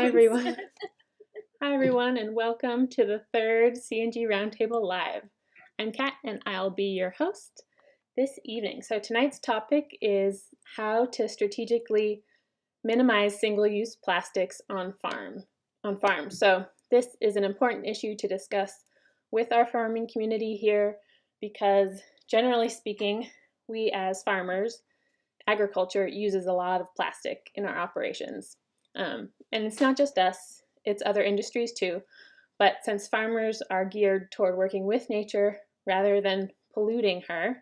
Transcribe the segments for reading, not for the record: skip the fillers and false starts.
Hi, everyone. Hi, everyone, and welcome to the third CNG Roundtable Live. I'm Kat, and I'll be your host this evening. So tonight's topic is how to strategically minimize single-use plastics on farms. So this is an important issue to discuss with our farming community here because, generally speaking, we as farmers, agriculture uses a lot of plastic in our operations. And it's not just us, it's other industries too. But since farmers are geared toward working with nature rather than polluting her,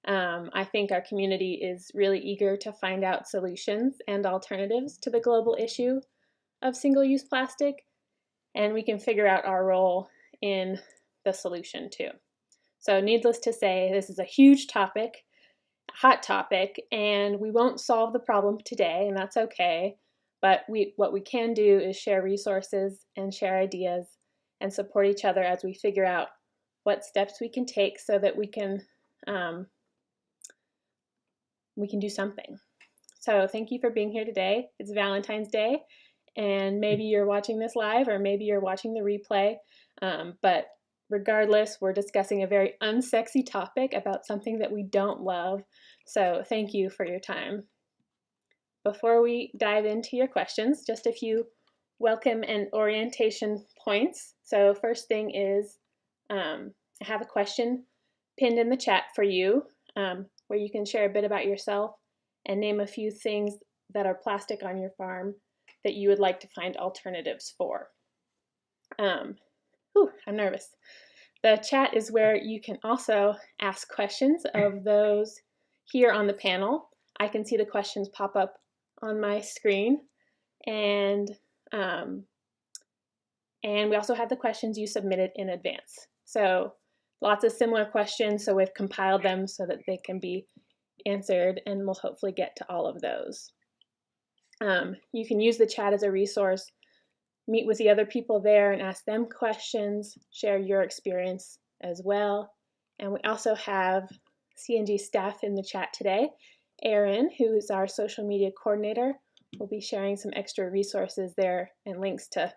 I think our community is really eager to find out solutions and alternatives to the global issue of single-use plastic, and we can figure out our role in the solution too. So needless to say, this is a huge topic, hot topic, and we won't solve the problem today, and that's okay. But what we can do is share resources and share ideas and support each other as we figure out what steps we can take so that we can do something. So thank you for being here today. It's Valentine's Day, and maybe you're watching this live or maybe you're watching the replay. But regardless, we're discussing a very unsexy topic about something that we don't love. So thank you for your time. Before we dive into your questions, just a few welcome and orientation points. So first thing is I have a question pinned in the chat for you where you can share a bit about yourself and name a few things that are plastic on your farm that you would like to find alternatives for. I'm nervous. The chat is where you can also ask questions of those here on the panel. I can see the questions pop up on my screen, and we also have the questions you submitted in advance. So lots of similar questions, so we've compiled them so that they can be answered, and we'll hopefully get to all of those. You can use the chat as a resource, meet with the other people there and ask them questions, share your experience as well. And we also have CNG staff in the chat today. Erin, who is our social media coordinator, will be sharing some extra resources there and links to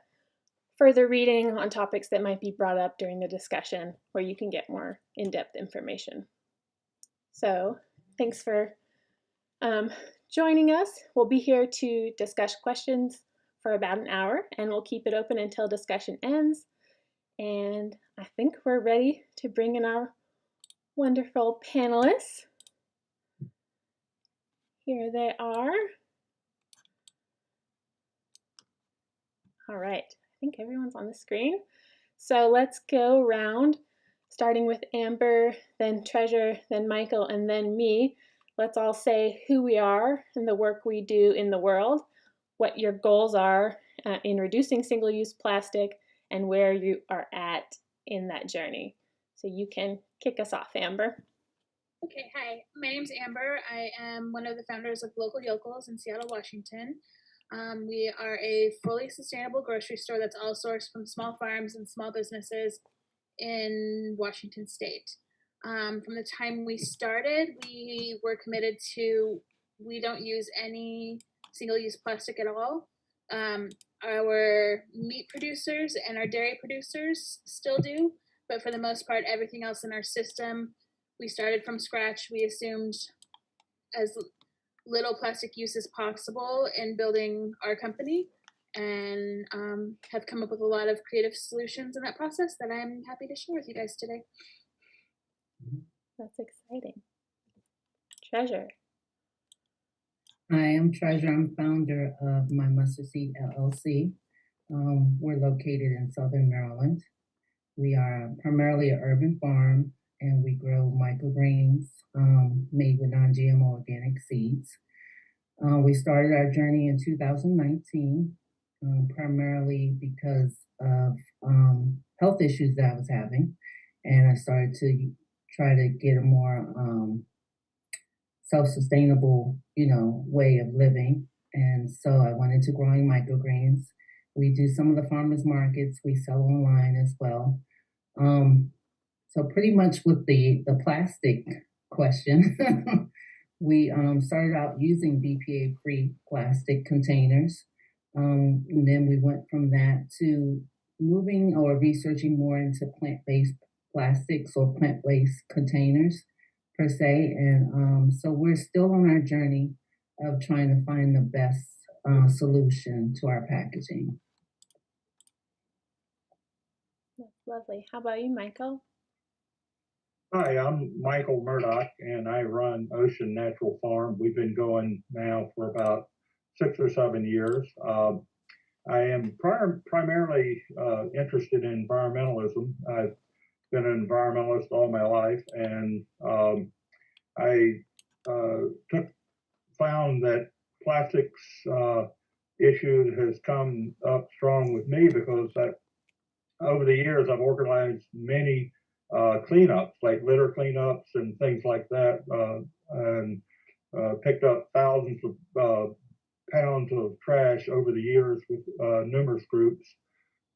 further reading on topics that might be brought up during the discussion where you can get more in-depth information. So thanks for joining us. We'll be here to discuss questions for about an hour, and we'll keep it open until discussion ends. And I think we're ready to bring in our wonderful panelists. Here they are. All right, I think everyone's on the screen. So let's go around, starting with Amber, then Treasure, then Michael, and then me. Let's all say who we are and the work we do in the world, what your goals are in reducing single-use plastic, and where you are at in that journey. So you can kick us off, Amber. Okay, hi, my name's Amber. I am one of the founders of Local Yokels in Seattle, Washington. We are a fully sustainable grocery store that's all sourced from small farms and small businesses in Washington State. From the time we started, we were committed to, we don't use any single-use plastic at all. Our meat producers and our dairy producers still do, but for the most part, everything else in our system, we started from scratch. We assumed as little plastic use as possible in building our company, and have come up with a lot of creative solutions in that process that I'm happy to share with you guys today. That's exciting. Treasure. I am Treasure. I'm founder of My Mustard Seed LLC. We're located in Southern Maryland. We are primarily an urban farm, and we grow microgreens made with non-GMO organic seeds. We started our journey in 2019, primarily because of health issues that I was having, and I started to try to get a more self-sustainable, way of living. And so I went into growing microgreens. We do some of the farmers markets. We sell online as well. So pretty much with the plastic question, we started out using BPA-free plastic containers. And then we went from that to moving or researching more into plant-based plastics or plant-based containers per se. And so we're still on our journey of trying to find the best solution to our packaging. That's lovely. How about you, Michael? Hi, I'm Michael Murdoch, and I run Ocean Natural Farm. We've been going now for about 6 or 7 years. I am primarily interested in environmentalism. I've been an environmentalist all my life, and I found that plastics issue has come up strong with me because over the years I've organized many cleanups, like litter cleanups and things like that, and picked up thousands of pounds of trash over the years with numerous groups.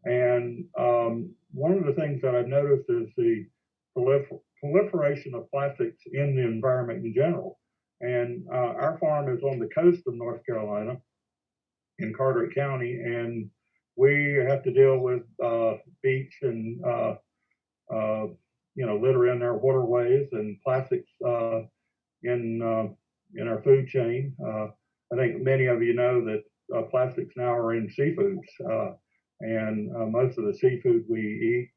And one of the things that I've noticed is the proliferation of plastics in the environment in general. And our farm is on the coast of North Carolina in Carteret County, and we have to deal with beach and litter in our waterways and plastics in our food chain. I think many of you know that plastics now are in seafoods, and most of the seafood we eat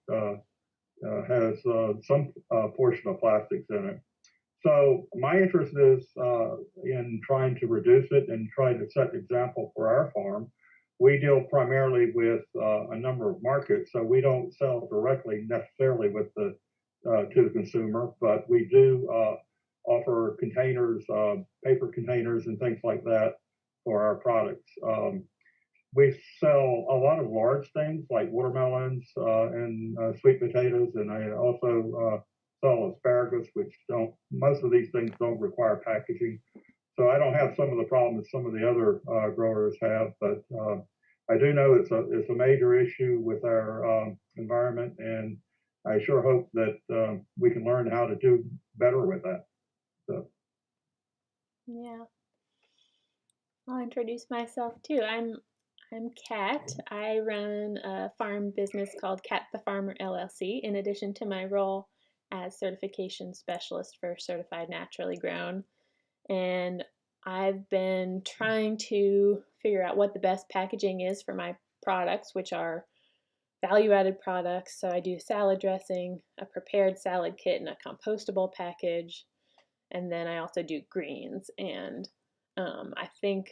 has some portion of plastics in it. So my interest is in trying to reduce it and try to set example for our farm. We deal primarily with a number of markets, so we don't sell directly necessarily with to the consumer, but we do offer containers, paper containers, and things like that for our products. We sell a lot of large things like watermelons and sweet potatoes, and I also sell asparagus, which most of these things don't require packaging. So I don't have some of the problems some of the other growers have, but I do know it's a major issue with our environment, and I sure hope that we can learn how to do better with that. So. Yeah. I'll introduce myself too. I'm Kat. I run a farm business called Kat the Farmer LLC, in addition to my role as certification specialist for certified naturally grown. And I've been trying to figure out what the best packaging is for my products, which are value added products. So I do salad dressing, a prepared salad kit, and a compostable package. And then I also do greens. And I think,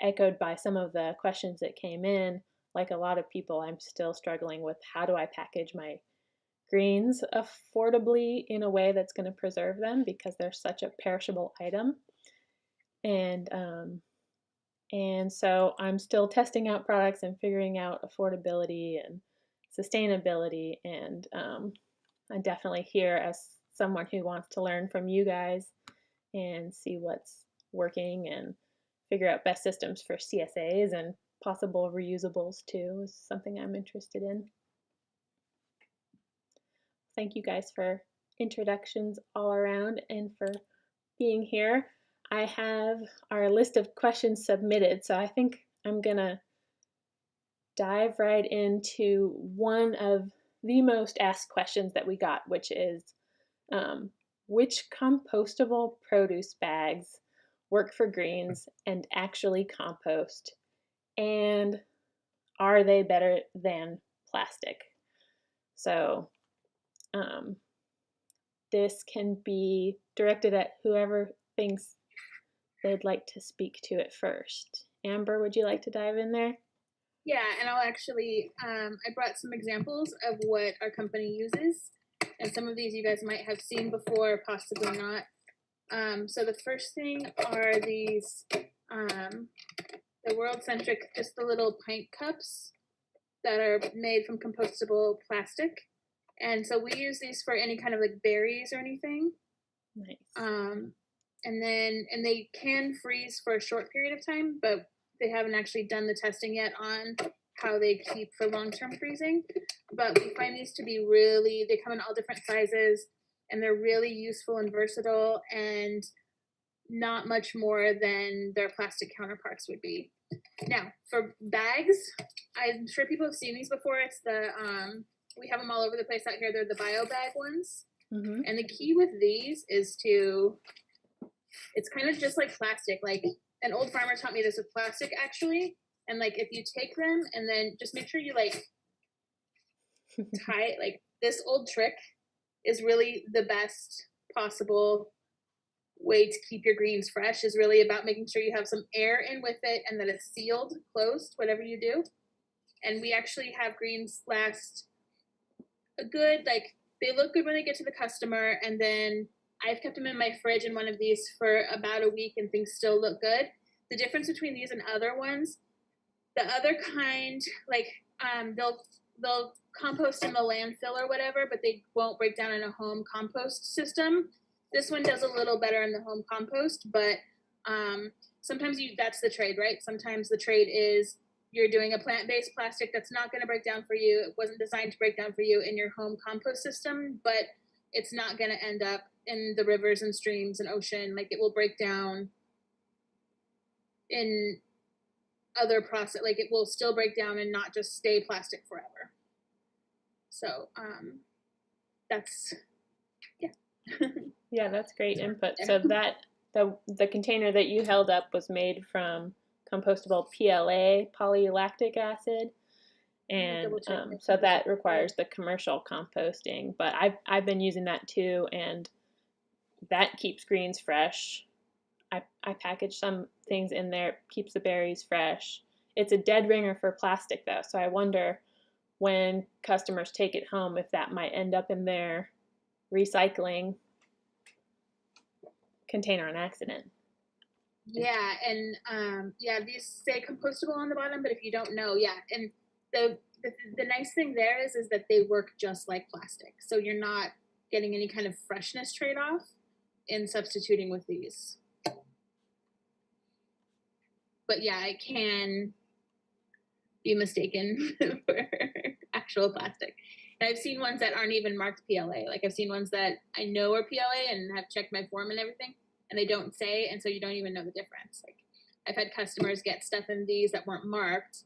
echoed by some of the questions that came in, like a lot of people, I'm still struggling with how do I package my greens affordably in a way that's going to preserve them because they're such a perishable item. And so I'm still testing out products and figuring out affordability and sustainability. And I'm definitely here as someone who wants to learn from you guys and see what's working and figure out best systems for CSAs and possible reusables too is something I'm interested in. Thank you guys for introductions all around and for being here. I have our list of questions submitted, so I think I'm gonna dive right into one of the most asked questions that we got, which is which compostable produce bags work for greens and actually compost, and are they better than plastic? So this can be directed at whoever thinks they'd like to speak to it first. Amber, would you like to dive in there? Yeah, and I'll actually, I brought some examples of what our company uses, and some of these you guys might have seen before, possibly not. So the first thing are these, the world-centric, just the little pint cups that are made from compostable plastic. And so we use these for any kind of like berries or anything. Nice. And they can freeze for a short period of time, but they haven't actually done the testing yet on how they keep for long-term freezing. But we find these to be they come in all different sizes, and they're really useful and versatile, and not much more than their plastic counterparts would be. Now for bags, I'm sure people have seen these before. It's the we have them all over the place out here. They're the bio bag ones. Mm-hmm. And the key with these is it's kind of just like plastic. Like an old farmer taught me this with plastic actually. And like if you take them and then just make sure you like tie, like this old trick is really the best possible way to keep your greens fresh, is really about making sure you have some air in with it and that it's sealed, closed, whatever you do. And we actually have greens last a good, like, they look good when they get to the customer, and then I've kept them in my fridge in one of these for about a week and things still look good. The difference between these and other ones, the other kind, like, they'll compost in the landfill or whatever, but they won't break down in a home compost system. This one does a little better in the home compost, but sometimes that's the trade, right? Sometimes the trade is you're doing a plant-based plastic that's not going to break down for you. It wasn't designed to break down for you in your home compost system, but it's not going to end up in the rivers and streams and ocean. Like, it will break down in other process, like it will still break down and not just stay plastic forever. So that's, yeah. Yeah, that's great input. So that the container that you held up was made from compostable PLA, polylactic acid, and so that requires the commercial composting. But I've been using that too, and that keeps greens fresh. I package some things in there, keeps the berries fresh. It's a dead ringer for plastic though, so I wonder when customers take it home if that might end up in their recycling container on accident. Yeah, and these say compostable on the bottom, but if you don't know, yeah, and the nice thing there is that they work just like plastic, so you're not getting any kind of freshness trade-off in substituting with these. But yeah, it can be mistaken for actual plastic. And I've seen ones that aren't even marked PLA. Like, I've seen ones that I know are PLA and have checked my form and everything, and they don't say, and so you don't even know the difference. Like, I've had customers get stuff in these that weren't marked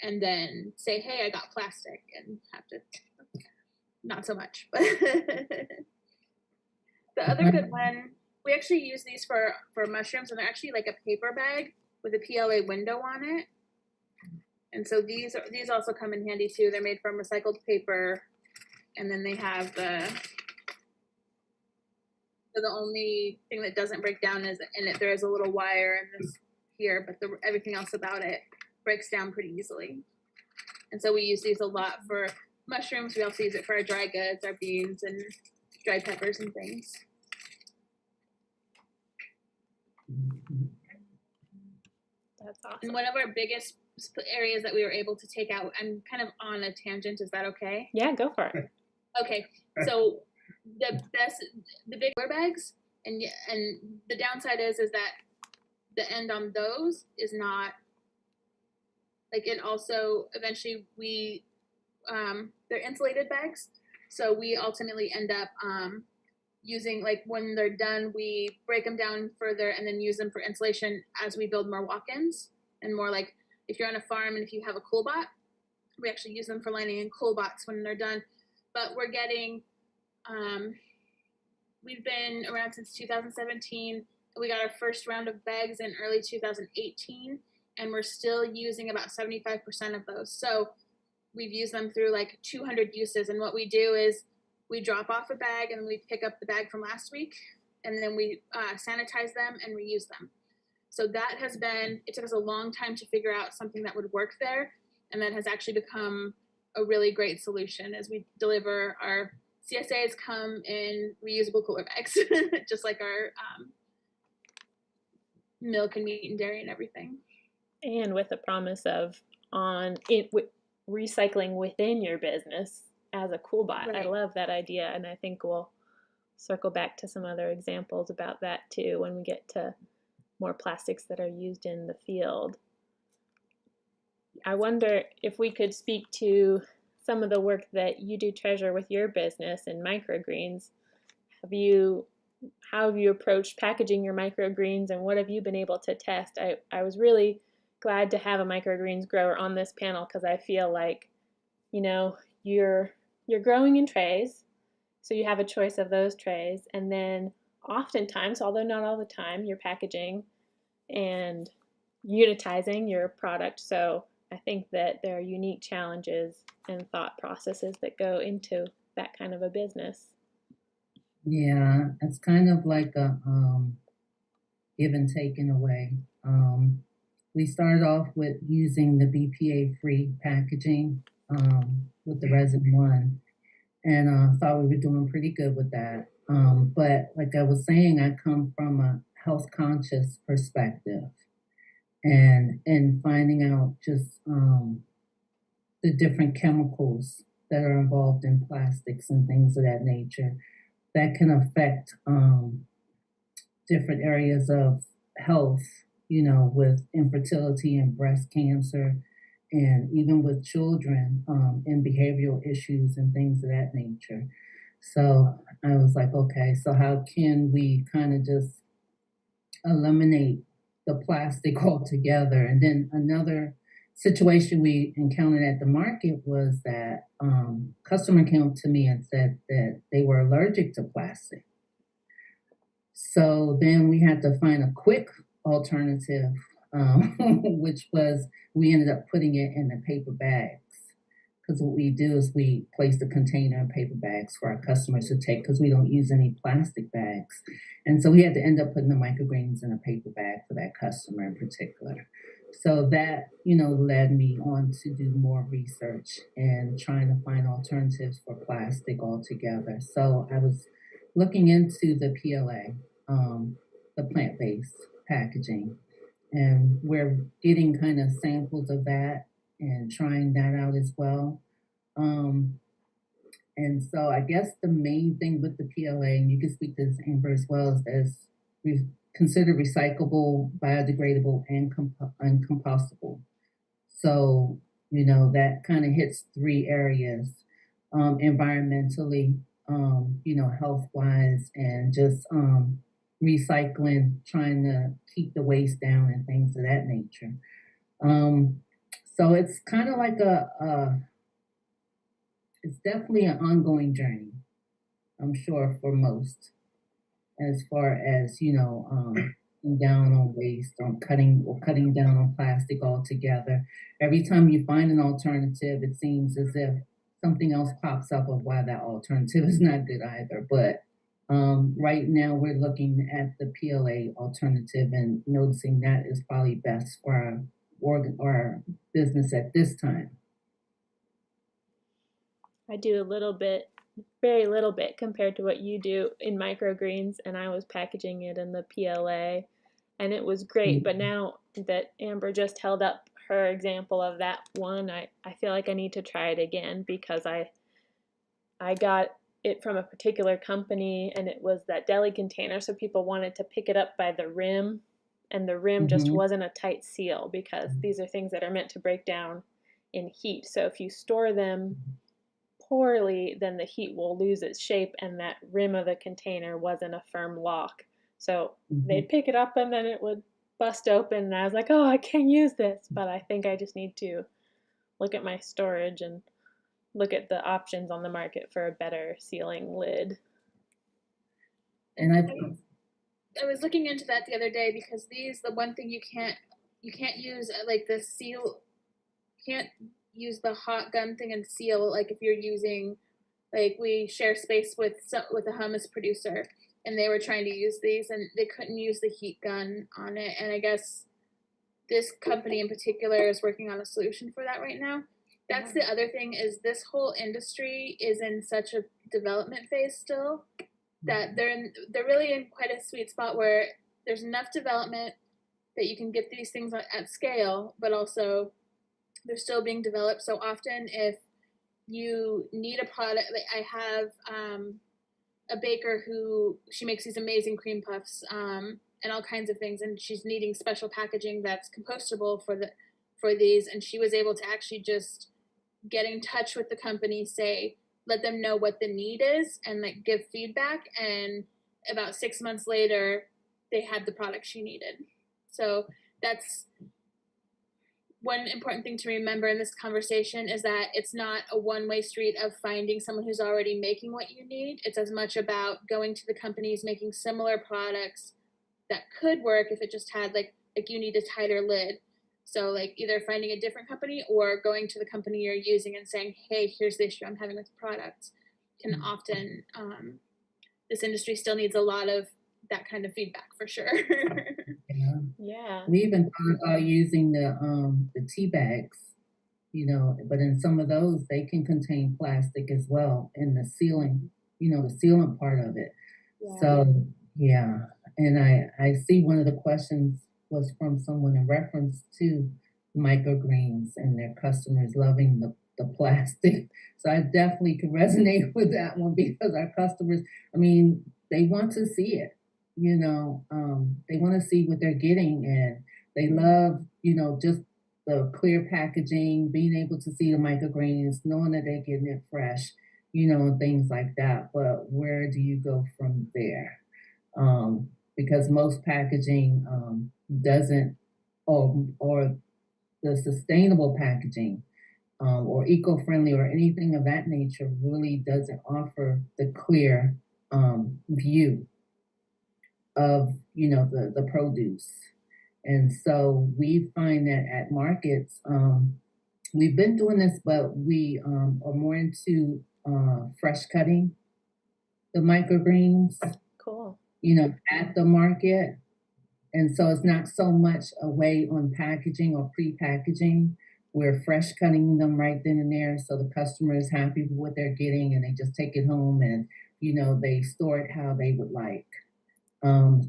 and then say, hey, I got plastic, and have to, not so much. But the other good one, we actually use these for mushrooms, and they're actually like a paper bag with a PLA window on it. And so these also come in handy too. They're made from recycled paper, and then they have the only thing that doesn't break down is in it there is a little wire in this here, but everything else about it breaks down pretty easily. And so we use these a lot for mushrooms. We also use it for our dry goods, our beans and dried peppers and things. That's awesome. And one of our biggest areas that we were able to take out, I'm kind of on a tangent, is that okay? Yeah, go for it. Okay, so the big bags, and the downside is that the end on those is not, like, it also eventually they're insulated bags, so we ultimately end up using, like, when they're done, we break them down further and then use them for insulation as we build more walk-ins, and more like if you're on a farm and if you have a cool bot, we actually use them for lining in cool bots when they're done. But we're getting, we've been around since 2017. We got our first round of bags in early 2018, and we're still using about 75% of those. So we've used them through like 200 uses. And what we do is we drop off a bag and we pick up the bag from last week, and then we sanitize them and reuse them. So that has been, it took us a long time to figure out something that would work there, and that has actually become a really great solution as we deliver our CSAs come in reusable cooler bags, just like our milk and meat and dairy and everything. And with the promise of recycling within your business as a cool bot. Right. I love that idea, and I think we'll circle back to some other examples about that too when we get to more plastics that are used in the field. I wonder if we could speak to some of the work that you do, Treasure, with your business and microgreens. How have you approached packaging your microgreens, and what have you been able to test? I was really glad to have a microgreens grower on this panel because I feel like, you know, you're growing in trays, so you have a choice of those trays, and then oftentimes, although not all the time, you're packaging and unitizing your product. So I think that there are unique challenges and thought processes that go into that kind of a business. Yeah, it's kind of like a give and take in a way. We started off with using the BPA-free packaging with the resin one, and thought we were doing pretty good with that. But like I was saying, I come from a health conscious perspective, and finding out just the different chemicals that are involved in plastics and things of that nature that can affect different areas of health, you know, with infertility and breast cancer, and even with children and behavioral issues and things of that nature. So I was like, okay, so how can we kind of just eliminate the plastic altogether? And then another situation we encountered at the market was that customer came up to me and said that they were allergic to plastic. So then we had to find a quick alternative, which was we ended up putting it in the paper bags. Because what we do is we place the container in paper bags for our customers to take because we don't use any plastic bags. And so we had to end up putting the microgreens in a paper bag for that customer in particular. So that, you know, led me on to do more research and trying to find alternatives for plastic altogether. So I was looking into the PLA, the plant-based packaging, and we're getting kind of samples of that and trying that out as well. Um, and so I guess the main thing with the PLA, and you can speak to this, Amber, as well, is that it's considered recyclable, biodegradable, and compostable. So, you know, that kind of hits three areas, environmentally, you know, health wise, and just recycling, trying to keep the waste down and things of that nature. Um, so it's kind of like it's definitely an ongoing journey, I'm sure, for most, as far as, you know, down on waste, on cutting down on plastic altogether. Every time you find an alternative, it seems as if something else pops up of why that alternative is not good either. But right now, we're looking at the PLA alternative and noticing that is probably best for our business at this time. I do a little bit, very little bit compared to what you do in microgreens, and I was packaging it in the PLA, and it was great. But now that Amber just held up her example of that one, I feel like I need to try it again because I got it from a particular company, and it was that deli container, so people wanted to pick it up by the rim, and the rim just wasn't a tight seal because these are things that are meant to break down in heat. So if you store them poorly, then the heat will lose its shape, and that rim of the container wasn't a firm lock. So they'd pick it up and then it would bust open, and I was like, oh, I can't use this. But I think I just need to look at my storage and look at the options on the market for a better sealing lid. And I was looking into that the other day because the one thing you can't use like the seal, can't use the hot gun thing and seal, like if you're using, like we share space with a hummus producer, and they were trying to use these and they couldn't use the heat gun on it, and I guess this company in particular is working on a solution for that right now. That's the other thing, is this whole industry is in such a development phase still that they're really in quite a sweet spot where there's enough development that you can get these things at scale, but also they're still being developed. So often if you need a product, like I have a baker who, she makes these amazing cream puffs and all kinds of things, and she's needing special packaging that's compostable for these, and she was able to actually just get in touch with the company, let them know what the need is, and like give feedback, and about 6 months later they had the product she needed. So that's one important thing to remember in this conversation is that it's not a one-way street of finding someone who's already making what you need. It's as much about going to the companies making similar products that could work if it just had like you need a tighter lid. So like either finding a different company or going to the company you're using and saying, hey, here's the issue I'm having with the product, can often this industry still needs a lot of that kind of feedback for sure. Yeah. Yeah. We even thought about using the tea bags, you know, but in some of those they can contain plastic as well in the sealing, you know, the sealant part of it. Yeah. So yeah, and I see one of the questions was from someone in reference to microgreens and their customers loving the plastic. So I definitely can resonate with that one because our customers, I mean, they want to see it, you know, they want to see what they're getting and they love, you know, just the clear packaging, being able to see the microgreens, knowing that they're getting it fresh, you know, things like that. But where do you go from there? Because most packaging doesn't, or the sustainable packaging or eco-friendly or anything of that nature really doesn't offer the clear view of, you know, the produce. And so we find that at markets, we've been doing this, but we are more into fresh cutting the microgreens, Cool. you know, at the market. And so it's not so much a way on packaging or pre-packaging. We're fresh cutting them right then and there. So the customer is happy with what they're getting and they just take it home and, you know, they store it how they would like.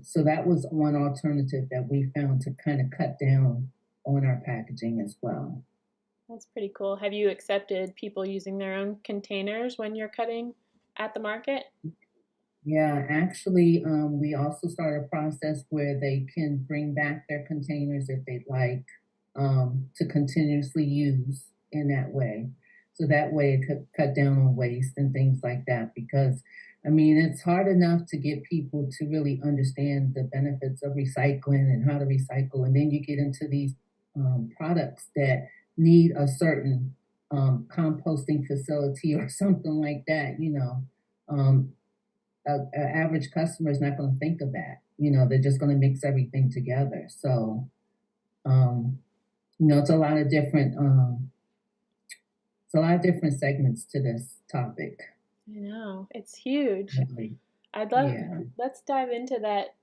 So that was one alternative that we found to kind of cut down on our packaging as well. That's pretty cool. Have you accepted people using their own containers when you're cutting at the market? Yeah, actually, we also started a process where they can bring back their containers if they'd like to continuously use in that way. So that way it could cut down on waste and things like that. Because, I mean, it's hard enough to get people to really understand the benefits of recycling and how to recycle. And then you get into these products that need a certain composting facility or something like that, you know. A average customer is not going to think of that. You know, they're just going to mix everything together. So, um, you know, it's a lot of different segments to this topic. I know, it's huge. Definitely. I'd love, Yeah. let's dive into that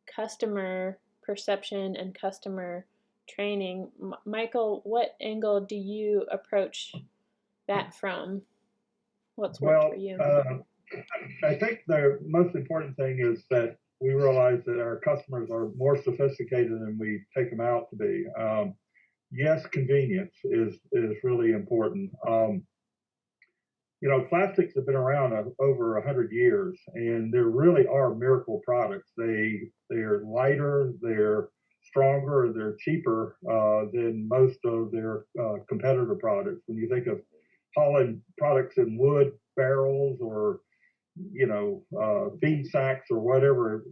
customer perception and customer training. Michael, what angle do you approach that from? What's worked for Well, you? I think the most important thing is that we realize that our customers are more sophisticated than we take them out to be. Yes, convenience is really important. You know, plastics have been around over 100 years, and there really are miracle products. They're lighter, they're stronger, they're cheaper than most of their competitor products. When you think of hauling products in wood barrels or feed sacks or whatever.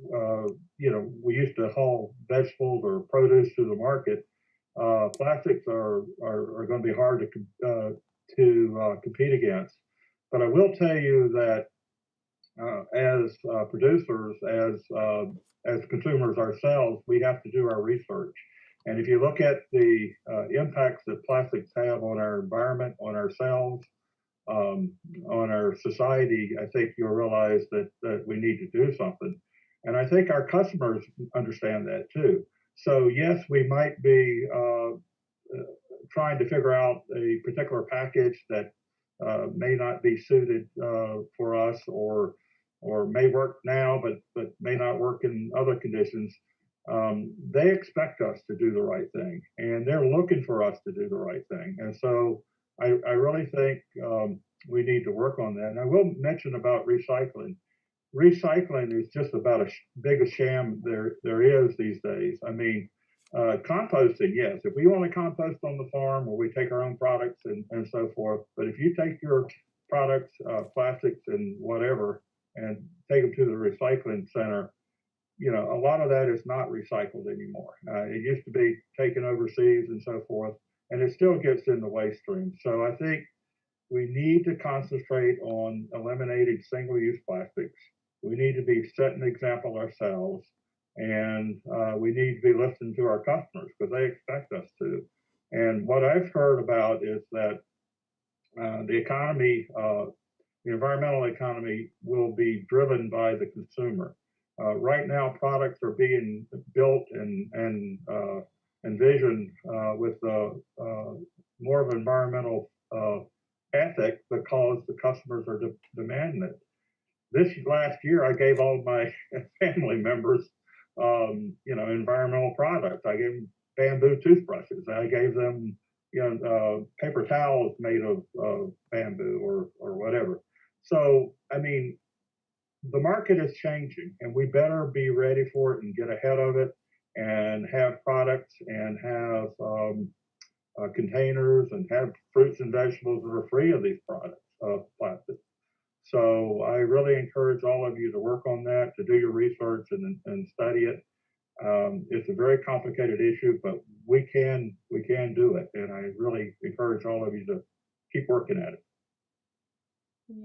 We used to haul vegetables or produce to the market. Plastics are going to be hard to compete against. But I will tell you that as producers, as consumers ourselves, we have to do our research. And if you look at the impacts that plastics have on our environment, on ourselves, on our society, I think you'll realize that we need to do something. And I think our customers understand that too. So yes, we might be trying to figure out a particular package that may not be suited for us, or may work now, but may not work in other conditions. They expect us to do the right thing, and they're looking for us to do the right thing. And so I really think we need to work on that. And I will mention about recycling. Recycling is just about as big a sham there is these days. I mean, composting, yes. If we want to compost on the farm or we take our own products and so forth, but if you take your products, plastics and whatever, and take them to the recycling center, a lot of that is not recycled anymore. It used to be taken overseas and so forth, and it still gets in the waste stream. So I think we need to concentrate on eliminating single-use plastics. We need to be setting an example ourselves, and we need to be listening to our customers because they expect us to. And what I've heard about is that the economy, the environmental economy, will be driven by the consumer. Right now, products are being built and envisioned with more of an environmental ethic because the customers are demanding it. This last year, I gave all my family members, environmental products. I gave them bamboo toothbrushes. I gave them, paper towels made of bamboo or whatever. So, I mean, the market is changing, and we better be ready for it and get ahead of it, and have products and have containers and have fruits and vegetables that are free of these products of plastic. So I really encourage all of you to work on that, to do your research and study it. It's a very complicated issue, but we can do it, and I really encourage all of you to keep working at it.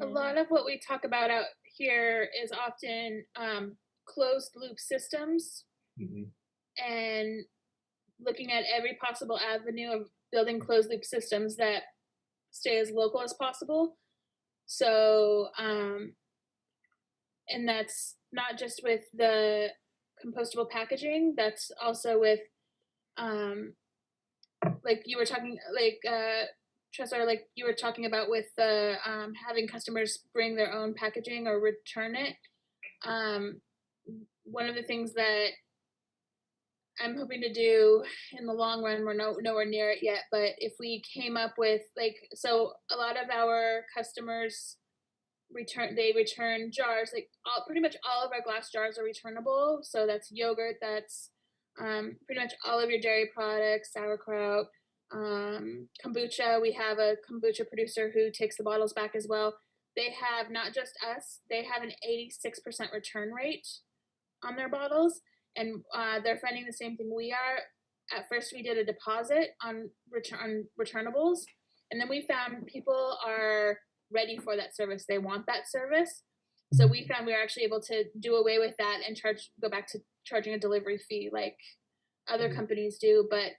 A lot of what we talk about out here is often closed loop systems and looking at every possible avenue of building closed loop systems that stay as local as possible. So, and that's not just with the compostable packaging, that's also with, like you were talking, like, Tressa, like you were talking about with the having customers bring their own packaging or return it. One of the things that I'm hoping to do in the long run, we're nowhere near it yet, but if we came up with so a lot of our customers return jars, pretty much all of our glass jars are returnable. So that's yogurt, that's pretty much all of your dairy products, sauerkraut, kombucha. We have a kombucha producer who takes the bottles back as well. They have, not just us, they have an 86% return rate on their bottles, and they're finding the same thing we are. At first, we did a deposit on returnables, and then we found people are ready for that service. They want that service. So we found we were actually able to do away with that and go back to charging a delivery fee like other companies do. But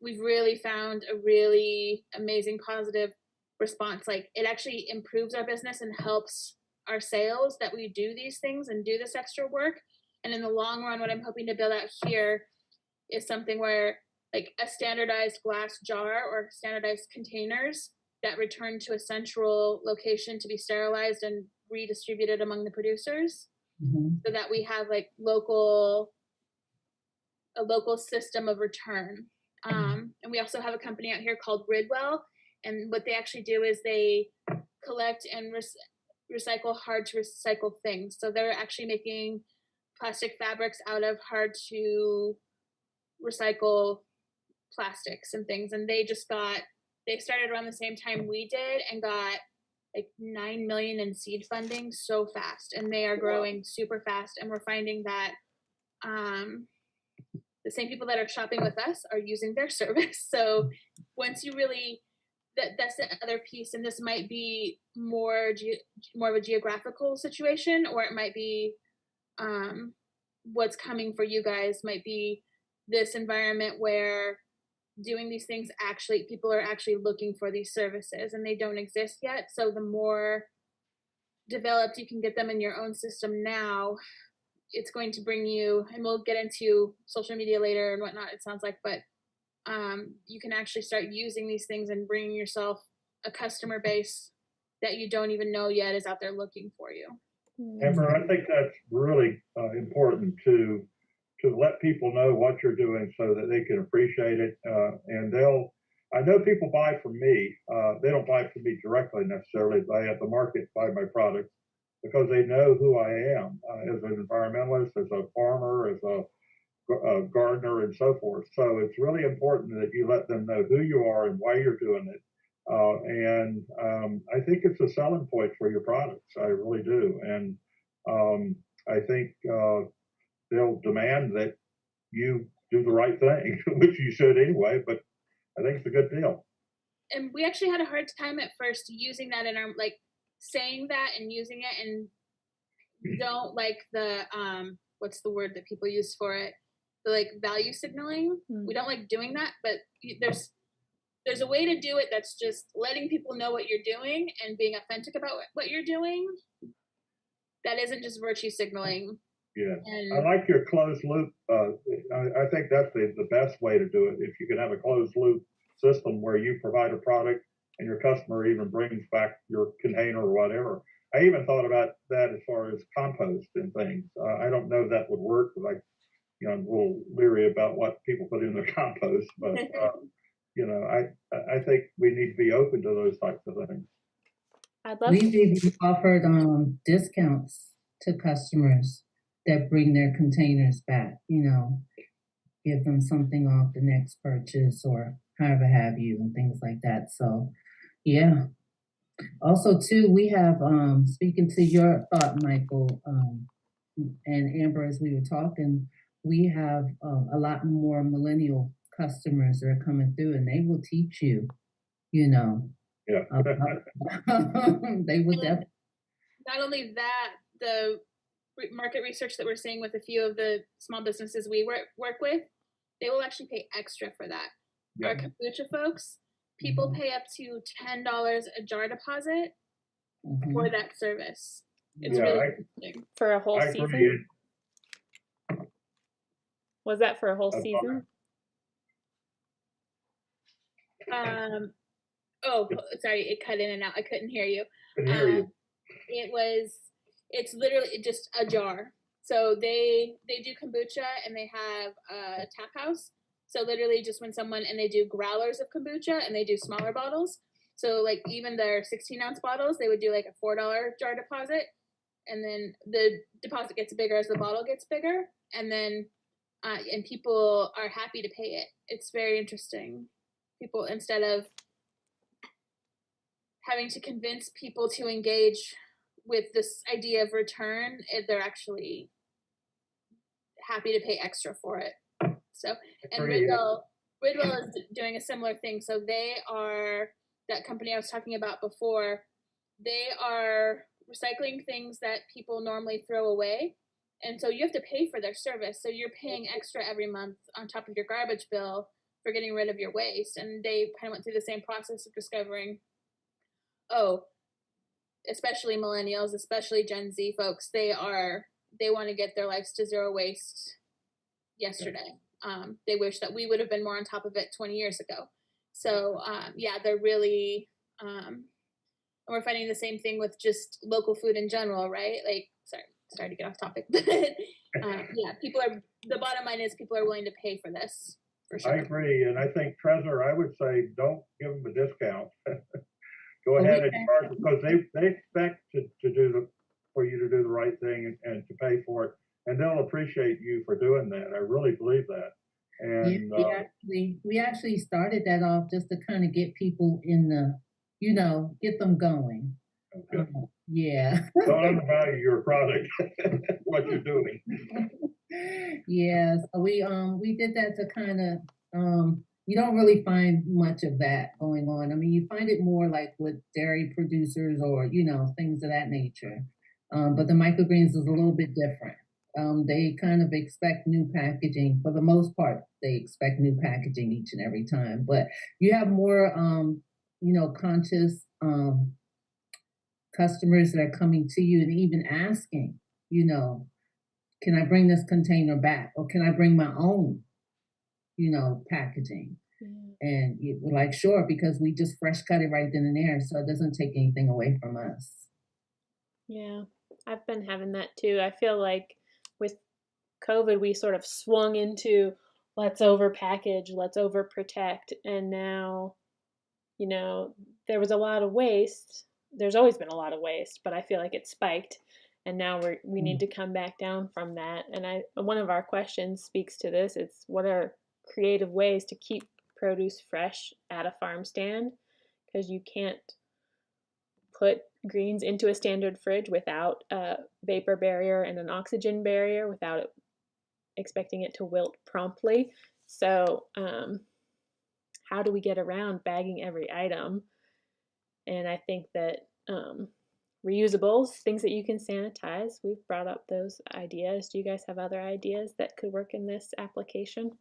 we've really found a really amazing positive response. Like, it actually improves our business and helps our sales that we do these things and do this extra work. And in the long run, what I'm hoping to build out here is something where, like, a standardized glass jar or standardized containers that return to a central location to be sterilized and redistributed among the producers, so that we have like a local system of return. And we also have a company out here called Ridwell, and what they actually do is they collect and recycle hard to recycle things. So they're actually making plastic fabrics out of hard to recycle plastics and things. And they started around the same time we did and got like 9 million in seed funding so fast, and they are growing super fast. And we're finding that the same people that are shopping with us are using their service. So once you really, that's the other piece, and this might be more of a geographical situation, or it might be what's coming for you guys might be this environment where doing these things, actually people are actually looking for these services and they don't exist yet. So the more developed you can get them in your own system now, it's going to bring you, and we'll get into social media later and whatnot, it sounds like, but you can actually start using these things and bringing yourself a customer base that you don't even know yet is out there looking for you. Amber, I think that's really important to let people know what you're doing so that they can appreciate it. And I know people buy from me. They don't buy from me directly necessarily. They at the market buy my products because they know who I am as an environmentalist, as a farmer, as a gardener, and so forth. So it's really important that you let them know who you are and why you're doing it. And I think it's a selling point for your products. I really do. And I think they'll demand that you do the right thing, which you should anyway, but I think it's a good deal. And we actually had a hard time at first using that in our, like, saying that and using it, and don't like the, what's the word that people use for it? The, like, value signaling. We don't like doing that, but there's a way to do it that's just letting people know what you're doing and being authentic about what you're doing. That isn't just virtue signaling. Yeah, And I like your closed loop. I think that's the best way to do it. If you can have a closed loop system where you provide a product and your customer even brings back your container or whatever. I even thought about that as far as compost and things. I don't know if that would work because I'm a little leery about what people put in their compost, but I think we need to be open to those types of things. I'd love We've even offered discounts to customers that bring their containers back, give them something off the next purchase or however have you and things like that. So yeah. Also too, we have speaking to your thought, Michael, and Amber, as we were talking, we have a lot more millennial customers that are coming through and they will teach you, Yeah. they will definitely. Not only that, the market research that we're seeing with a few of the small businesses we work with, they will actually pay extra for that. Our kombucha folks, people pay up to $10 a jar deposit for that service. It's really interesting. For a whole season? Was that for a whole season? Oh, sorry, it cut in and out. I couldn't hear you. It's literally just a jar. So they do kombucha and they have a tap house. So literally just when and they do growlers of kombucha and they do smaller bottles. So like even their 16-ounce bottles, they would do like a $4 jar deposit. And then the deposit gets bigger as the bottle gets bigger. And then, and people are happy to pay it. It's very interesting. People, instead of having to convince people to engage with this idea of return, they're actually happy to pay extra for it. So, and Ridwell is doing a similar thing. So they are, that company I was talking about before, they are recycling things that people normally throw away. And so you have to pay for their service. So you're paying extra every month on top of your garbage bill for getting rid of your waste. And they kind of went through the same process of discovering, especially millennials, especially Gen Z folks, they want to get their lives to zero waste yesterday. They wish that we would have been more on top of it 20 years ago. So they're really, and we're finding the same thing with just local food in general, right? Like, sorry to get off topic, but the bottom line is people are willing to pay for this. For sure. I agree, and I think Trezor, I would say don't give them a discount. Go ahead and charge, because they expect for you to do the right thing and to pay for it, and they'll appreciate you for doing that. I really believe that. And we actually started that off just to kind of get people in the, get them going. Okay. Don't undervalue your product, what you're doing. Yeah, so we did that to kind of you don't really find much of that going on. I mean, you find it more like with dairy producers or things of that nature. But the microgreens is a little bit different. They kind of expect new packaging. For the most part, they expect new packaging each and every time. But you have more conscious customers that are coming to you and even asking, can I bring this container back, or can I bring my own, packaging? And we're like, sure, because we just fresh cut it right then and there, so it doesn't take anything away from us. Yeah, I've been having that too. I feel like with COVID, we sort of swung into let's overpackage, let's overprotect, and now, there was a lot of waste. There's always been a lot of waste, but I feel like it spiked, and now we need to come back down from that. And one of our questions speaks to this. It's what are creative ways to keep produce fresh at a farm stand, because you can't put greens into a standard fridge without a vapor barrier and an oxygen barrier, without it expecting it to wilt promptly. So how do we get around bagging every item? And I think that reusables, things that you can sanitize, we've brought up those ideas. Do you guys have other ideas that could work in this application?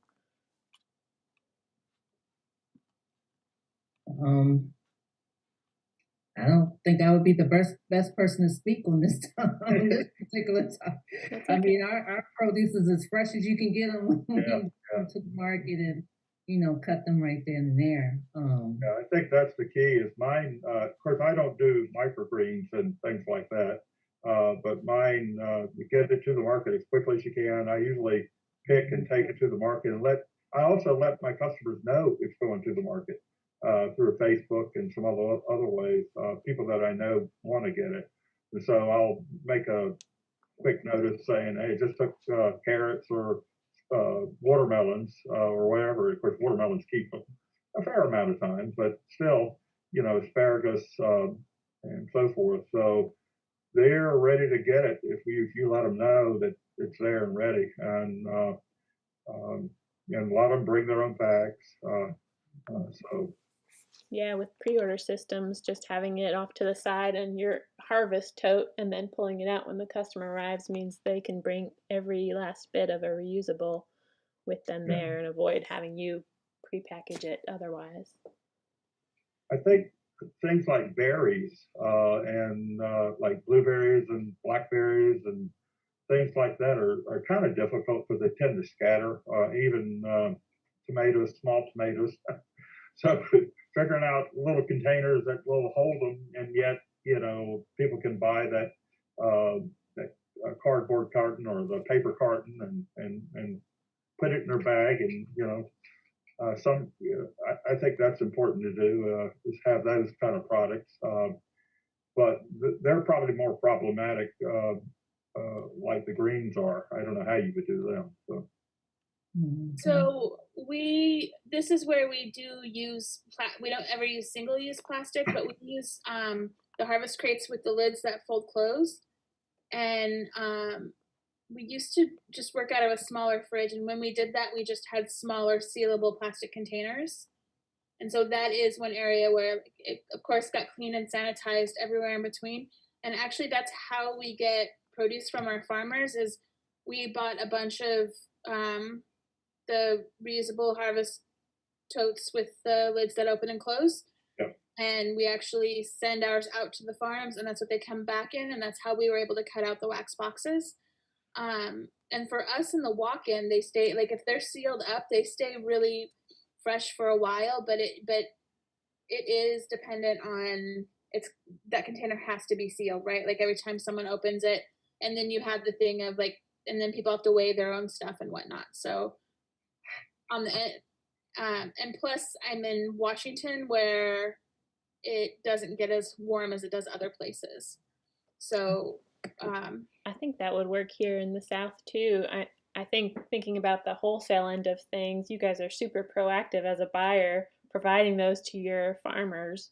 I don't think I would be the best person to speak on this on this particular topic. That's I okay. mean, our produce is as fresh as you can get them when Yeah, you yeah. go to the market and cut them right then and there. Yeah, I think that's the key. Is mine? Of course, I don't do microgreens and things like that, but mine, you get it to the market as quickly as you can. I usually pick and take it to the market, and I also let my customers know it's going to the market through Facebook and some other ways. People that I know want to get it, and so I'll make a quick notice saying, "Hey, just took carrots or watermelons or whatever." Of course, watermelons keep a fair amount of time, but still, asparagus and so forth. So they're ready to get it if you let them know that it's there and ready. And a lot of them bring their own bags. So Yeah, with pre-order systems, just having it off to the side and your harvest tote and then pulling it out when the customer arrives means they can bring every last bit of a reusable with them yeah. there and avoid having you prepackage it otherwise. I think things like berries and like blueberries and blackberries and things like that are kind of difficult because they tend to scatter, even tomatoes, small tomatoes. So figuring out little containers that will hold them, and yet people can buy that cardboard carton or the paper carton and put it in their bag, and I think that's important to do is have those kind of products, but they're probably more problematic, like the greens are. I don't know how you would do them. So. So this is where we do use, we don't ever use single-use plastic, but we use the harvest crates with the lids that fold closed. And we used to just work out of a smaller fridge. And when we did that, we just had smaller sealable plastic containers. And so that is one area where it, of course, got cleaned and sanitized everywhere in between. And actually, that's how we get produce from our farmers is we bought a bunch of the reusable harvest totes with the lids that open and close. Yep. And we actually send ours out to the farms, and that's what they come back in, and that's how we were able to cut out the wax boxes. And for us in the walk-in, they stay, like if they're sealed up, they stay really fresh for a while, but it is dependent on that container has to be sealed, right? Like every time someone opens it, and then you have the thing of like, and then people have to weigh their own stuff and whatnot. So on the and plus I'm in Washington where it doesn't get as warm as it does other places. So I think that would work here in the South too. I think thinking about the wholesale end of things, you guys are super proactive as a buyer, providing those to your farmers.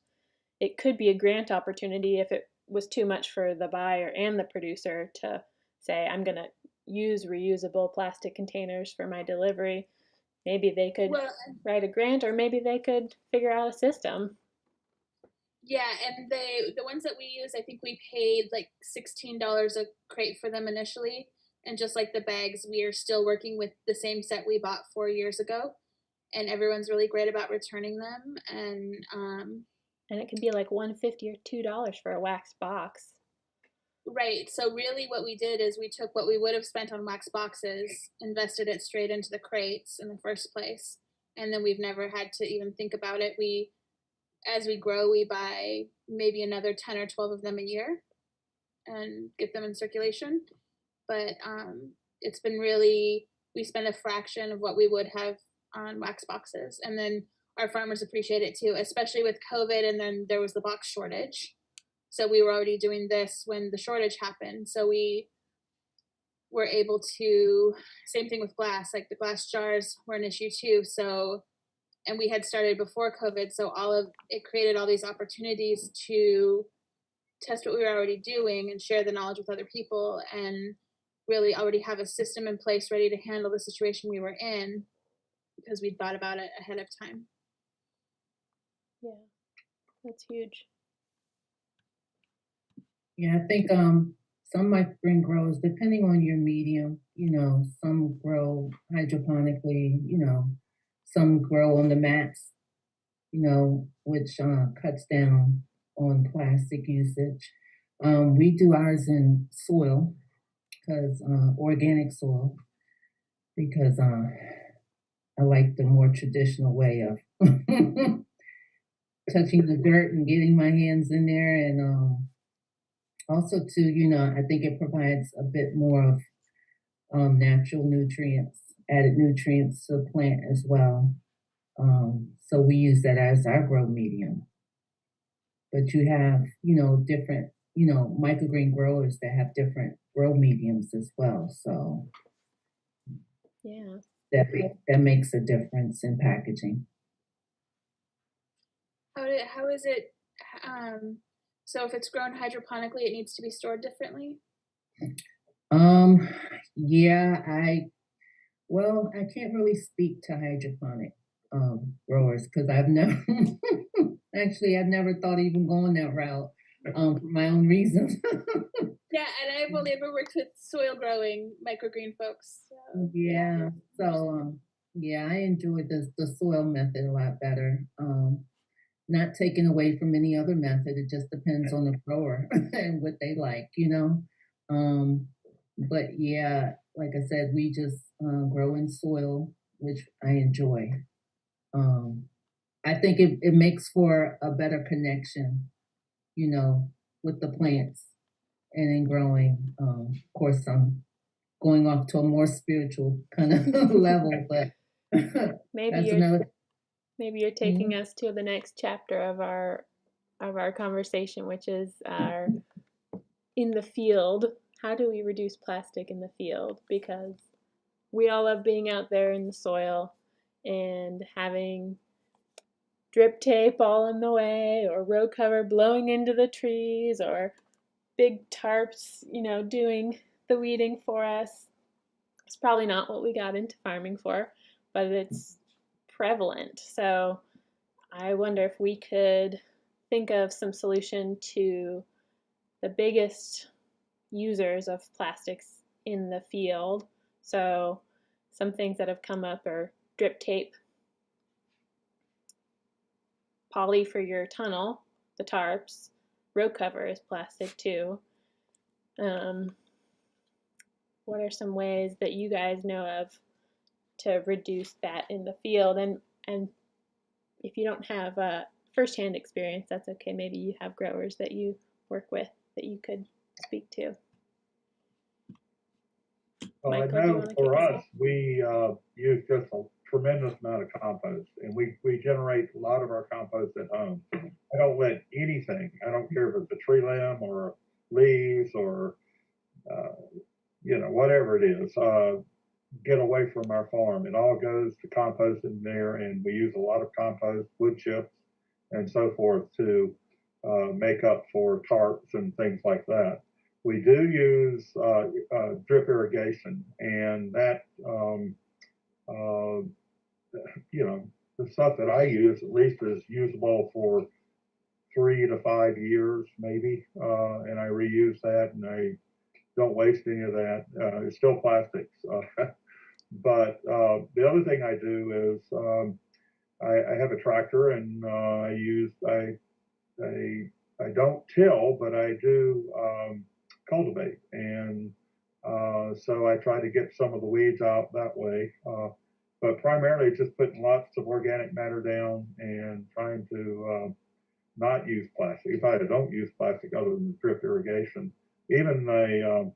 It could be a grant opportunity if it was too much for the buyer and the producer to say, I'm going to use reusable plastic containers for my delivery. Maybe they could write a grant, or maybe they could figure out a system. Yeah, and the ones that we use, I think we paid like $16 a crate for them initially, and just like the bags, we are still working with the same set we bought 4 years ago, and everyone's really great about returning them. And it could be like $1.50 or $2 for a wax box. Right. So really, what we did is we took what we would have spent on wax boxes, invested it straight into the crates in the first place, and then we've never had to even think about it. As we grow, we buy maybe another 10 or 12 of them a year and get them in circulation. But it's been really, we spend a fraction of what we would have on wax boxes. And then our farmers appreciate it too, especially with COVID. And then there was the box shortage. So we were already doing this when the shortage happened. So we were able to, same thing with glass, like the glass jars were an issue too. So, and we had started before COVID. So it created all these opportunities to test what we were already doing and share the knowledge with other people. And really already have a system in place ready to handle the situation we were in because we'd thought about it ahead of time. Yeah, that's huge. Yeah, I think some microgreen grows, depending on your medium, some grow hydroponically, some grow on the mats, which cuts down on plastic usage. We do ours in soil, because organic soil, because I like the more traditional way of touching the dirt and getting my hands in there, and also too, I think it provides a bit more of natural nutrients, added nutrients to the plant as well. So we use that as our grow medium. But you have, different, microgreen growers that have different grow mediums as well. So Yeah. that makes a difference in packaging. How is it? So if it's grown hydroponically, it needs to be stored differently. Yeah, I can't really speak to hydroponic growers because I've never I've never thought of even going that route for my own reasons. Yeah, and I've only ever worked with soil growing microgreen folks. So, yeah. I enjoy the soil method a lot better. Not taken away from any other method. It just depends on the grower and what they like. But yeah, like I said, we just grow in soil, which I enjoy. I think it makes for a better connection, with the plants and in growing. Of course, I'm going off to a more spiritual kind of level, but that's another. Maybe you're taking us to the next chapter of our conversation, which is our in the field. How do we reduce plastic in the field? Because we all love being out there in the soil and having drip tape all in the way, or road cover blowing into the trees, or big tarps, doing the weeding for us. It's probably not what we got into farming for, but it's prevalent. So I wonder if we could think of some solution to the biggest users of plastics in the field. So some things that have come up are drip tape, poly for your tunnel, the tarps, road cover is plastic too. What are some ways that you guys know of to reduce that in the field? And if you don't have firsthand experience, that's okay. Maybe you have growers that you work with that you could speak to. Well, Michael, I know for us, we use just a tremendous amount of compost, and we generate a lot of our compost at home. I don't let anything, I don't care if it's a tree limb or leaves or, whatever it is, get away from our farm. It all goes to compost in there, and we use a lot of compost, wood chips, and so forth to make up for tarps and things like that. We do use drip irrigation, and that, the stuff that I use at least is usable for 3 to 5 years, maybe, and I reuse that, and I don't waste any of that. It's still plastics. But the other thing I do is I have a tractor, and I don't till, but I do cultivate, and so I try to get some of the weeds out that way. But primarily, just putting lots of organic matter down and trying to not use plastic. In fact, I don't use plastic other than drip irrigation. Even the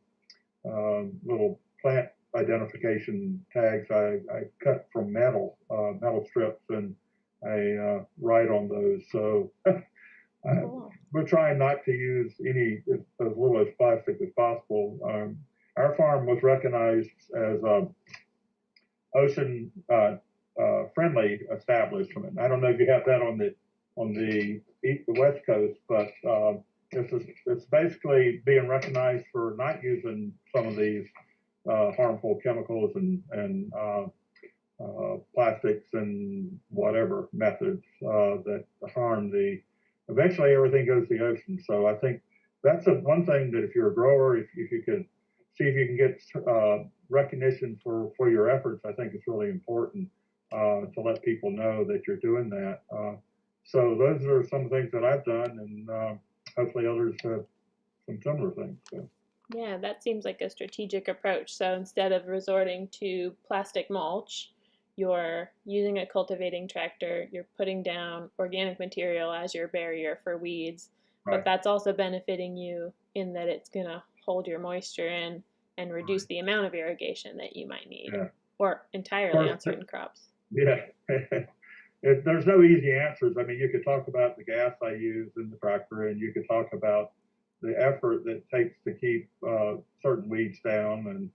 little plant identification tags I cut from metal strips, and I write on those. So we're trying not to use as little as plastic as possible. Our farm was recognized as ocean friendly establishment. I don't know if you have that on the West Coast, but it's basically being recognized for not using some of these harmful chemicals and plastics and whatever methods that harm eventually everything goes to the ocean. So I think that's one thing that if you're a grower, if you can see if you can get recognition for your efforts, I think it's really important to let people know that you're doing that. So those are some things that I've done, and hopefully others have some similar things. So. Yeah, that seems like a strategic approach. So instead of resorting to plastic mulch, you're using a cultivating tractor, you're putting down organic material as your barrier for weeds, but that's also benefiting you in that it's going to hold your moisture in and reduce the amount of irrigation that you might need, or entirely on certain crops. Yeah. There's no easy answers. I mean, you could talk about the gas I use in the tractor, and you could talk about the effort that it takes to keep certain weeds down. And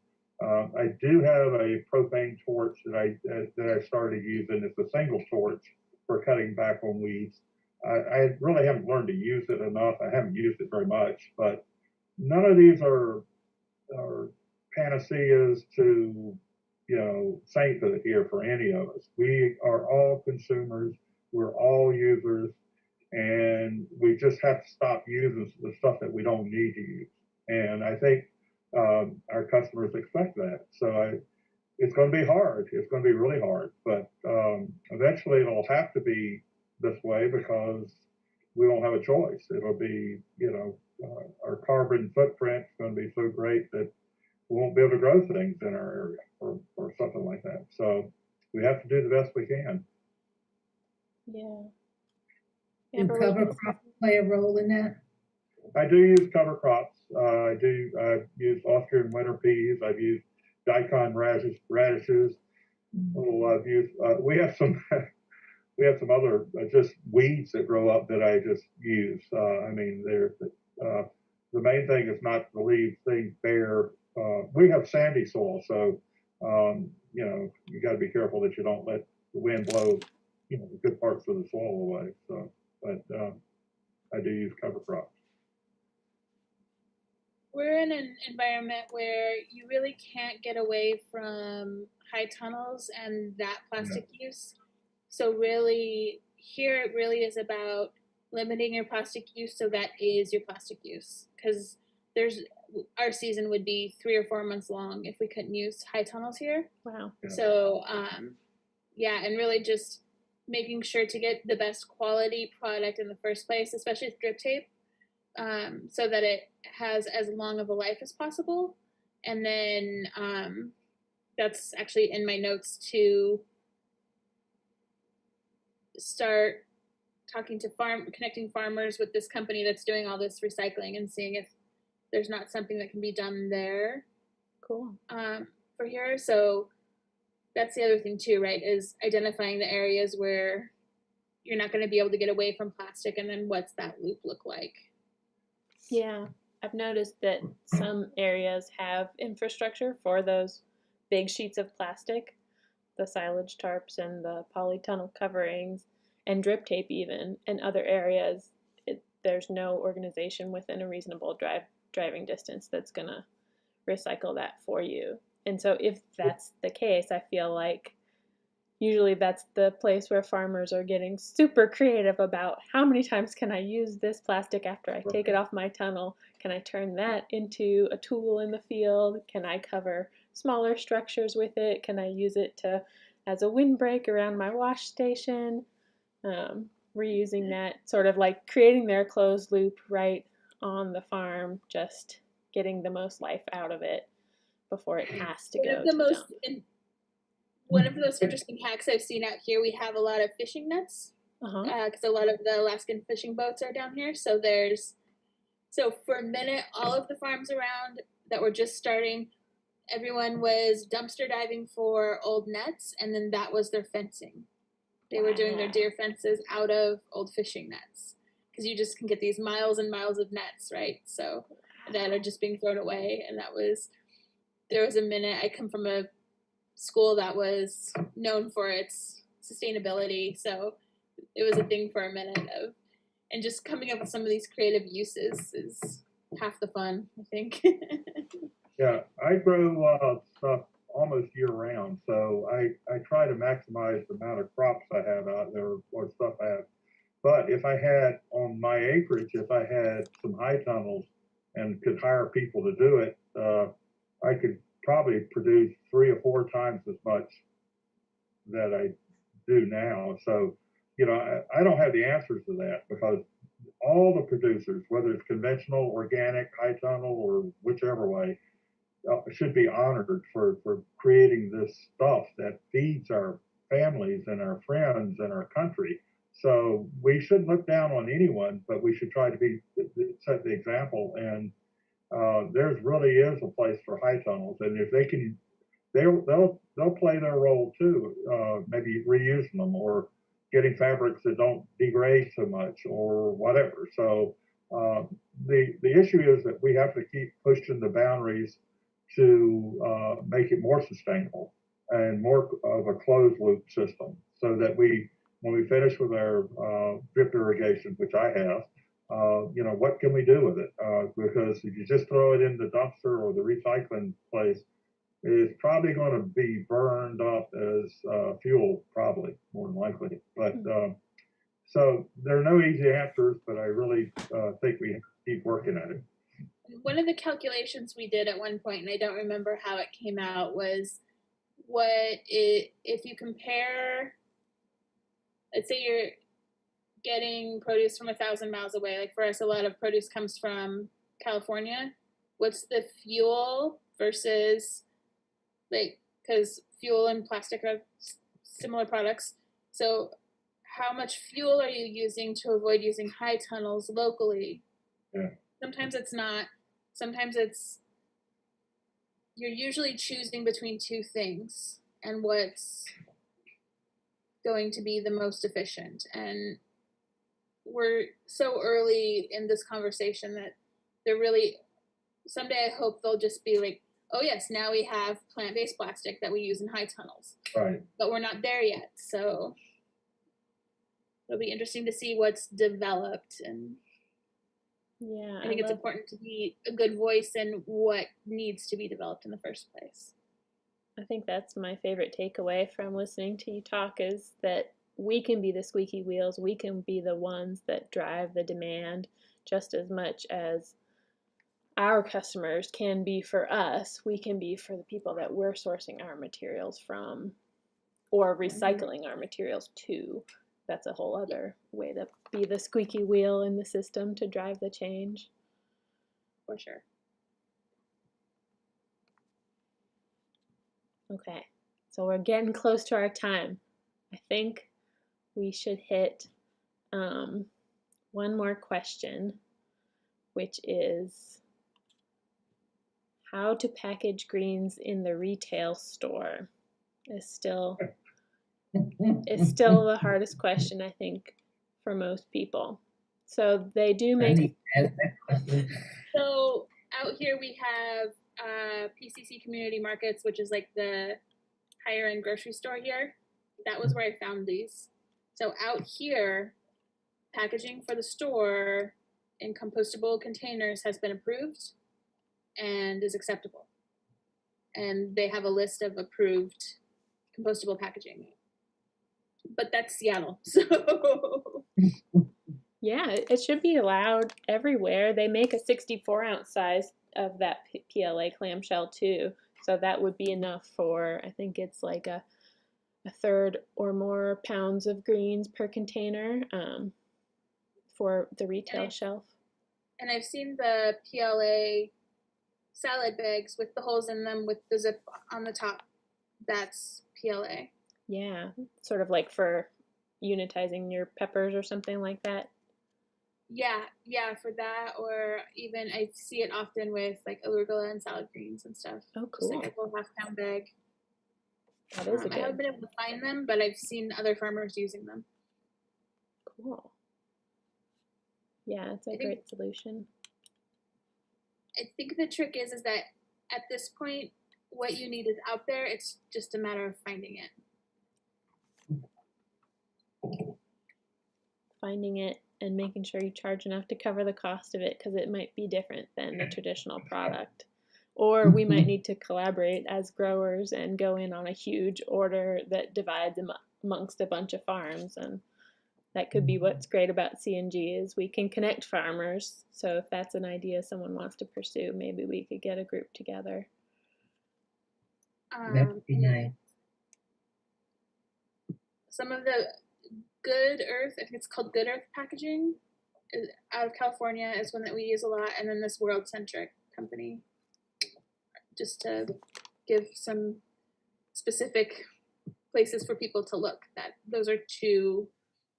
I do have a propane torch that I started using. It's a single torch for cutting back on weeds. I really haven't learned to use it enough. I haven't used it very much, but none of these are panaceas to sainthood here for any of us. We are all consumers. We're all users. And we just have to stop using the stuff that we don't need to use. And I think our customers expect that. So it's going to be hard. It's going to be really hard. But eventually it'll have to be this way because we won't have a choice. It'll be, our carbon footprint is going to be so great that we won't be able to grow things in our area or something like that. So we have to do the best we can. Yeah. Do cover crops play a role in that? I do use cover crops. I've used Austrian winter peas. I've used daikon radishes. I've used. We have some other just weeds that grow up that I just use. I mean, the main thing is not to leave things bare. We have sandy soil, so you got to be careful that you don't let the wind blow the good parts of the soil away. So. But I do use cover crops. We're in an environment where you really can't get away from high tunnels and that plastic use. So really, here it really is about limiting your plastic use so that is your plastic use. Because our season would be 3 or 4 months long if we couldn't use high tunnels here. Wow. Yeah. So, and really just making sure to get the best quality product in the first place, especially with drip tape, so that it has as long of a life as possible. And then that's actually in my notes to start connecting farmers with this company that's doing all this recycling and seeing if there's not something that can be done there. Cool. For here. So that's the other thing too, right? Is identifying the areas where you're not going to be able to get away from plastic, and then what's that loop look like? Yeah, I've noticed that some areas have infrastructure for those big sheets of plastic, the silage tarps and the polytunnel coverings and drip tape even. In other areas, there's no organization within a reasonable driving distance that's going to recycle that for you. And so if that's the case, I feel like usually that's the place where farmers are getting super creative about how many times can I use this plastic after I take it off my tunnel? Can I turn that into a tool in the field? Can I cover smaller structures with it? Can I use it as a windbreak around my wash station? Reusing that, sort of like creating their closed loop right on the farm, just getting the most life out of it before it has to go to the dump. One of the most interesting hacks I've seen out here, we have a lot of fishing nets because a lot of the Alaskan fishing boats are down here. So for a minute, all of the farms around that were just starting, everyone was dumpster diving for old nets, and then that was their fencing. They were doing their deer fences out of old fishing nets because you just can get these miles and miles of nets, right? So that are just being thrown away. And there was a minute, I come from a school that was known for its sustainability, so it was a thing for a minute and just coming up with some of these creative uses is half the fun, I think. Yeah, I grow stuff almost year round, so I try to maximize the amount of crops I have out there or stuff I have. But if I had on my acreage, if I had some high tunnels and could hire people to do it, I could probably produce 3 or 4 times as much that I do now. So, I don't have the answers to that because all the producers, whether it's conventional, organic, high tunnel, or whichever way, should be honored for creating this stuff that feeds our families and our friends and our country. So we shouldn't look down on anyone, but we should try to set the example. And there's really is a place for high tunnels, and if they can, they'll play their role too. Maybe reusing them or getting fabrics that don't degrade so much or whatever. So the issue is that we have to keep pushing the boundaries to make it more sustainable and more of a closed loop system, so that when we finish with our drip irrigation, which I have, what can we do with it? Because if you just throw it in the dumpster or the recycling place, it's probably going to be burned up as fuel, probably more than likely. But so there are no easy answers, but I really think we have to keep working at it. One of the calculations we did at one point, and I don't remember how it came out, was if you compare, let's say you're getting produce from 1,000 miles away. Like for us, a lot of produce comes from California. What's the fuel versus, like, because fuel and plastic are similar products. So how much fuel are you using to avoid using high tunnels locally? Yeah. Sometimes it's not. Sometimes it's, you're usually choosing between two things and what's going to be the most efficient. And we're so early in this conversation that they're really, someday I hope they'll just be like, oh yes, now we have plant-based plastic that we use in high tunnels. Right. But we're not there yet. So it'll be interesting to see what's developed. And Yeah, I think it's important to be a good voice in what needs to be developed in the first place. I think that's my favorite takeaway from listening to you talk, is that we can be the squeaky wheels. We can be the ones that drive the demand just as much as our customers can be for us. We can be for the people that we're sourcing our materials from or recycling our materials to. That's a whole other way to be the squeaky wheel in the system to drive the change. For sure. Okay, so we're getting close to our time. I think we should hit one more question, which is how to package greens in the retail store is still the hardest question, I think, for most people. So they do make. So out here we have PCC Community Markets, which is like the higher end grocery store here. That was where I found these. So out here, packaging for the store in compostable containers has been approved and is acceptable. And they have a list of approved compostable packaging. But that's Seattle, so. Yeah, it should be allowed everywhere. They make a 64-ounce size of that PLA clamshell too, so that would be enough for, I think it's like a third or more pounds of greens per container for the retail shelf. And I've seen the PLA salad bags with the holes in them with the zip on the top. That's PLA. Yeah, sort of like for unitizing your peppers or something like that. Yeah, for that, or even I see it often with like arugula and salad greens and stuff. Oh, cool. Just like a little half-pound bag. That is a good. I haven't been able to find them, but I've seen other farmers using them. Cool. Yeah, it's a great solution. I think the trick is that at this point, what you need is out there. It's just a matter of finding it. Finding it and making sure you charge enough to cover the cost of it, because it might be different than the traditional product. Or we might need to collaborate as growers and go in on a huge order that divides amongst a bunch of farms. And that could be what's great about CNG is we can connect farmers. So if that's an idea someone wants to pursue, maybe we could get a group together. That would be nice. Some of the Good Earth, I think it's called Good Earth packaging, out of California is one that we use a lot, and then this World Centric company, just to give some specific places for people to look. That those are two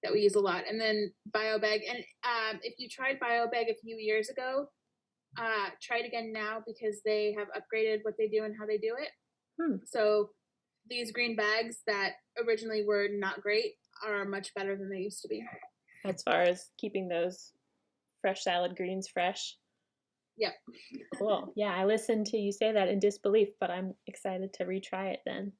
that we use a lot, and then BioBag. And if you tried BioBag a few years ago, try it again now because they have upgraded what they do and how they do it. So these green bags that originally were not great are much better than they used to be. As far as keeping those fresh salad greens fresh? Yep. Cool. Yeah, I listened to you say that in disbelief, but I'm excited to retry it then.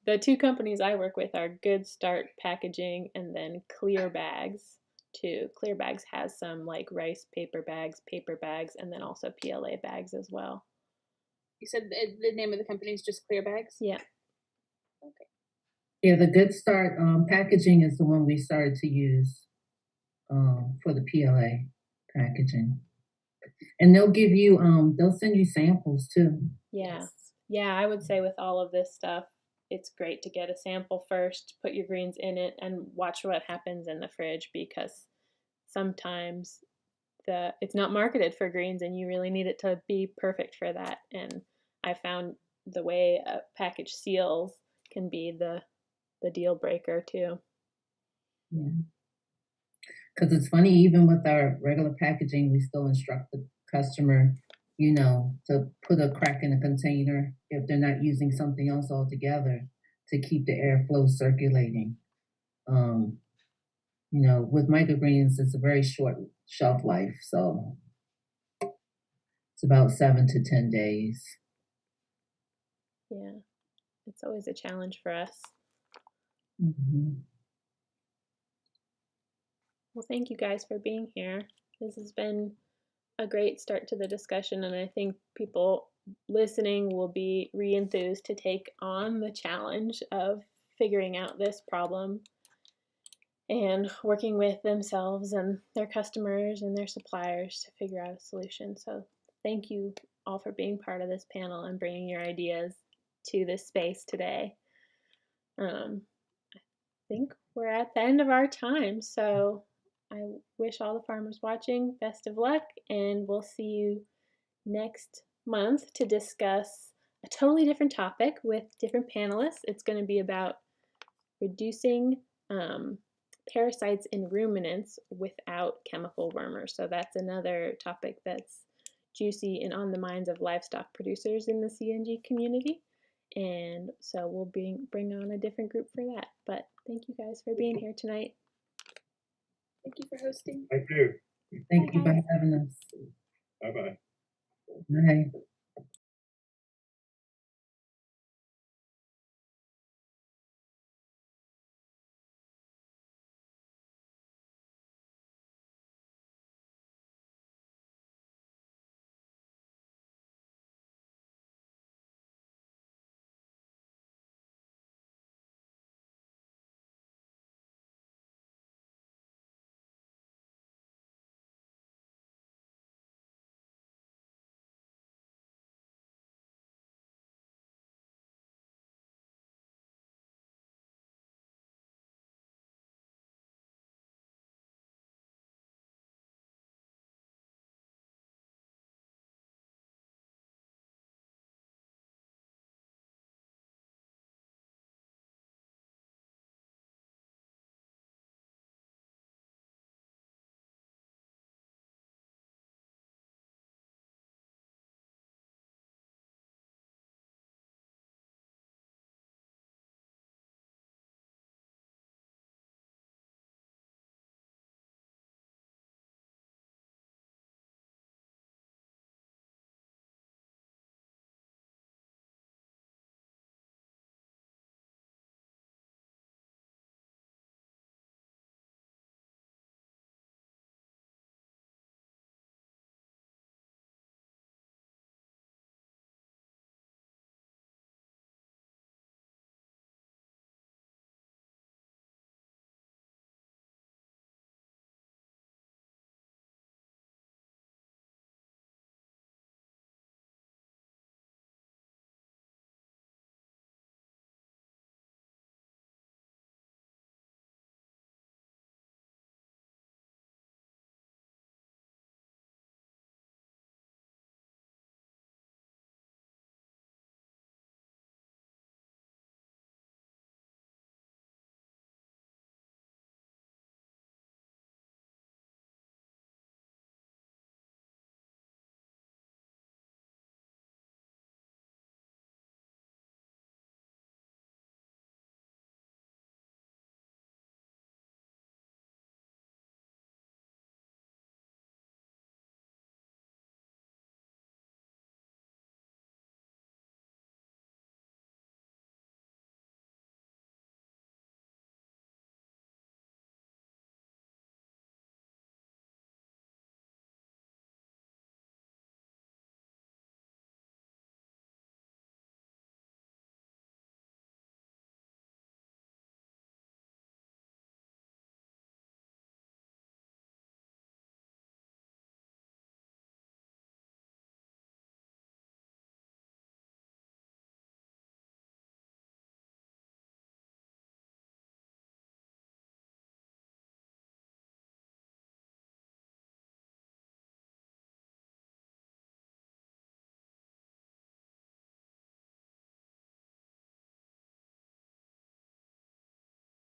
The two companies I work with are Good Start Packaging and then Clear Bags too. Clear Bags has some like rice paper bags, and then also PLA bags as well. You said the name of the company is just Clear Bags? Yeah. Okay. Yeah, the Good Start packaging is the one we started to use for the PLA packaging. And they'll give you, they'll send you samples too. Yeah. Yeah, I would say with all of this stuff, it's great to get a sample first, put your greens in it, and watch what happens in the fridge because sometimes it's not marketed for greens and you really need it to be perfect for that. And I found the way a package seals can be the deal breaker too. Yeah. Because it's funny, even with our regular packaging, we still instruct the customer, you know, to put a crack in the container if they're not using something else altogether to keep the airflow circulating. You know, with microgreens, it's a very short shelf life, so it's about 7 to 10 days. Yeah, it's always a challenge for us. Well, thank you guys for being here. This has been a great start to the discussion, and I think people listening will be re-enthused to take on the challenge of figuring out this problem and working with themselves and their customers and their suppliers to figure out a solution. So thank you all for being part of this panel and bringing your ideas to this space today. I think we're at the end of our time, so I wish all the farmers watching best of luck, and we'll see you next month to discuss a totally different topic with different panelists. It's going to be about reducing parasites in ruminants without chemical wormers. So that's another topic that's juicy and on the minds of livestock producers in the CNG community. And so we'll bring on a different group for that. But thank you guys for being here tonight. Thank you for hosting. Thank you. Thank you for having us. Bye-bye. Bye.